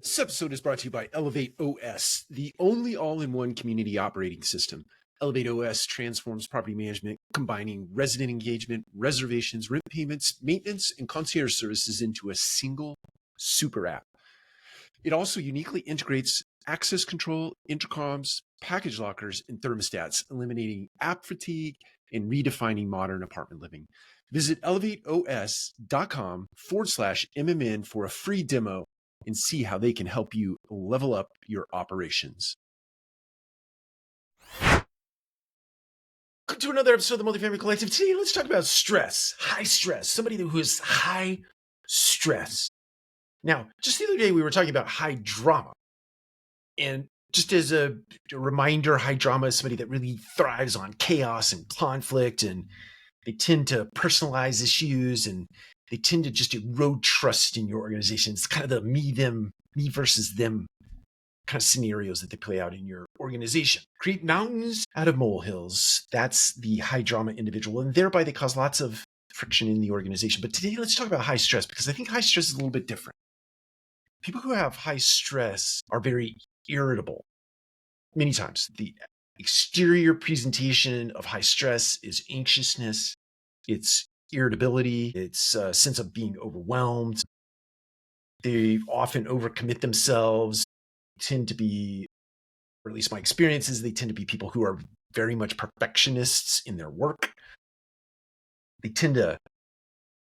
This episode is brought to you by ElevateOS, the only all-in-one community operating system. ElevateOS transforms property management, combining resident engagement, reservations, rent payments, maintenance, and concierge services into a single super app. It also uniquely integrates access control, intercoms, package lockers, and thermostats, eliminating app fatigue and redefining modern apartment living. Visit elevateos.com/MMN for a free demo and see how they can help you level up your operations. Welcome to another episode of the Multifamily Collective. Today, let's talk about stress, high stress, somebody who is high stress. Now, just the other day, we were talking about high drama. And just as a reminder, high drama is somebody that really thrives on chaos and conflict, and they tend to personalize issues, and they tend to just erode trust in your organization. It's kind of the me versus them kind of scenarios that they play out in your organization. Create mountains out of molehills. That's the high drama individual, and thereby they cause lots of friction in the organization. But today, let's talk about high stress, because I think high stress is a little bit different. People who have high stress are very irritable. Many times, the exterior presentation of high stress is anxiousness, it's irritability, it's a sense of being overwhelmed. They often overcommit themselves, tend to be, or at least my experience is, they tend to be people who are very much perfectionists in their work. They tend to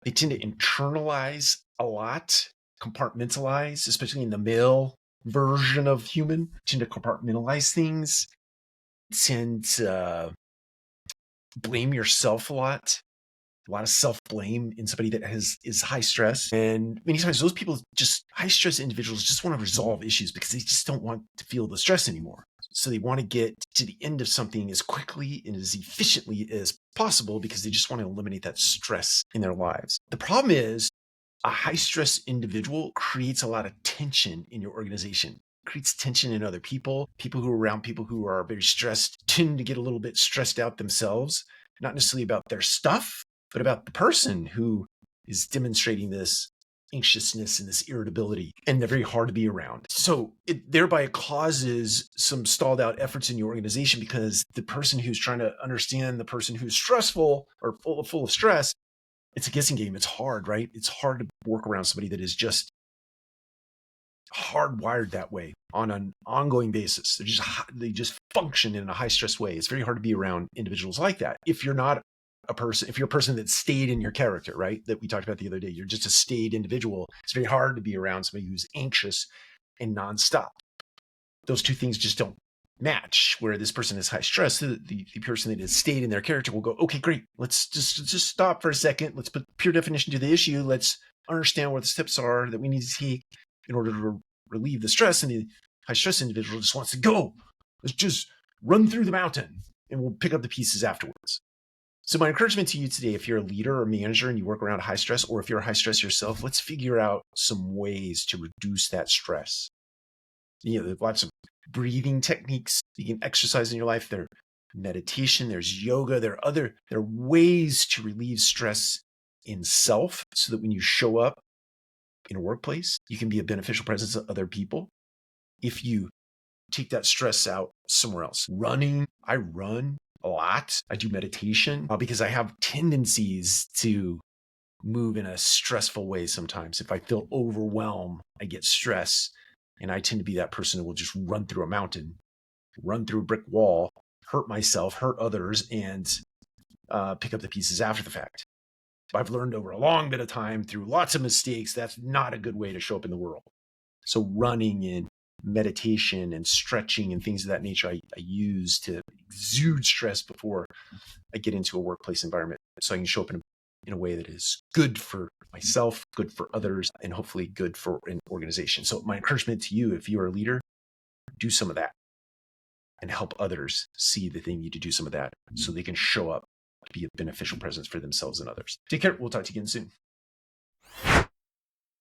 internalize a lot, compartmentalize, especially in the male version of human, tend to compartmentalize things, tend to blame yourself a lot of self-blame in somebody that is high stress. And many times those people, just high stress individuals, just want to resolve issues because they just don't want to feel the stress anymore. So they want to get to the end of something as quickly and as efficiently as possible because they just want to eliminate that stress in their lives. The problem is, a high stress individual creates a lot of tension in your organization, creates tension in other people. People who are around people who are very stressed tend to get a little bit stressed out themselves, not necessarily about their stuff, but about the person who is demonstrating this anxiousness and this irritability, and they're very hard to be around. So it thereby causes some stalled out efforts in your organization, because the person who's trying to understand the person who's stressful or full of stress, it's a guessing game. It's hard, right? It's hard to work around somebody that is just hardwired that way on an ongoing basis. They just function in a high stress way. It's very hard to be around individuals like that. If you're not a person, if you're a person that stayed in your character, right? That we talked about the other day, you're just a stayed individual. It's very hard to be around somebody who's anxious and nonstop. Those two things just don't match. Where this person is high stress, the person that has stayed in their character will go, okay, great. Let's just stop for a second. Let's put pure definition to the issue. Let's understand what the steps are that we need to take in order to relieve the stress. And the high stress individual just wants to go. Let's just run through the mountain and we'll pick up the pieces afterwards. So my encouragement to you today, if you're a leader or manager and you work around high stress, or if you're high stress yourself, let's figure out some ways to reduce that stress. There's lots of breathing techniques you can exercise in your life. There's meditation, there's yoga, there are ways to relieve stress in self, so that when you show up in a workplace, you can be a beneficial presence to other people. If you take that stress out somewhere else, I run a lot. I do meditation because I have tendencies to move in a stressful way sometimes. If I feel overwhelmed, I get stress. And I tend to be that person who will just run through a mountain, run through a brick wall, hurt myself, hurt others, and pick up the pieces after the fact. I've learned over a long bit of time through lots of mistakes, that's not a good way to show up in the world. So running and meditation and stretching and things of that nature, I use to exude stress before I get into a workplace environment, so I can show up in a way that is good for myself, good for others, and hopefully good for an organization. So my encouragement to you, if you're a leader, do some of that and help others see that they need to do some of that so they can show up to be a beneficial presence for themselves and others. Take care. We'll talk to you again soon.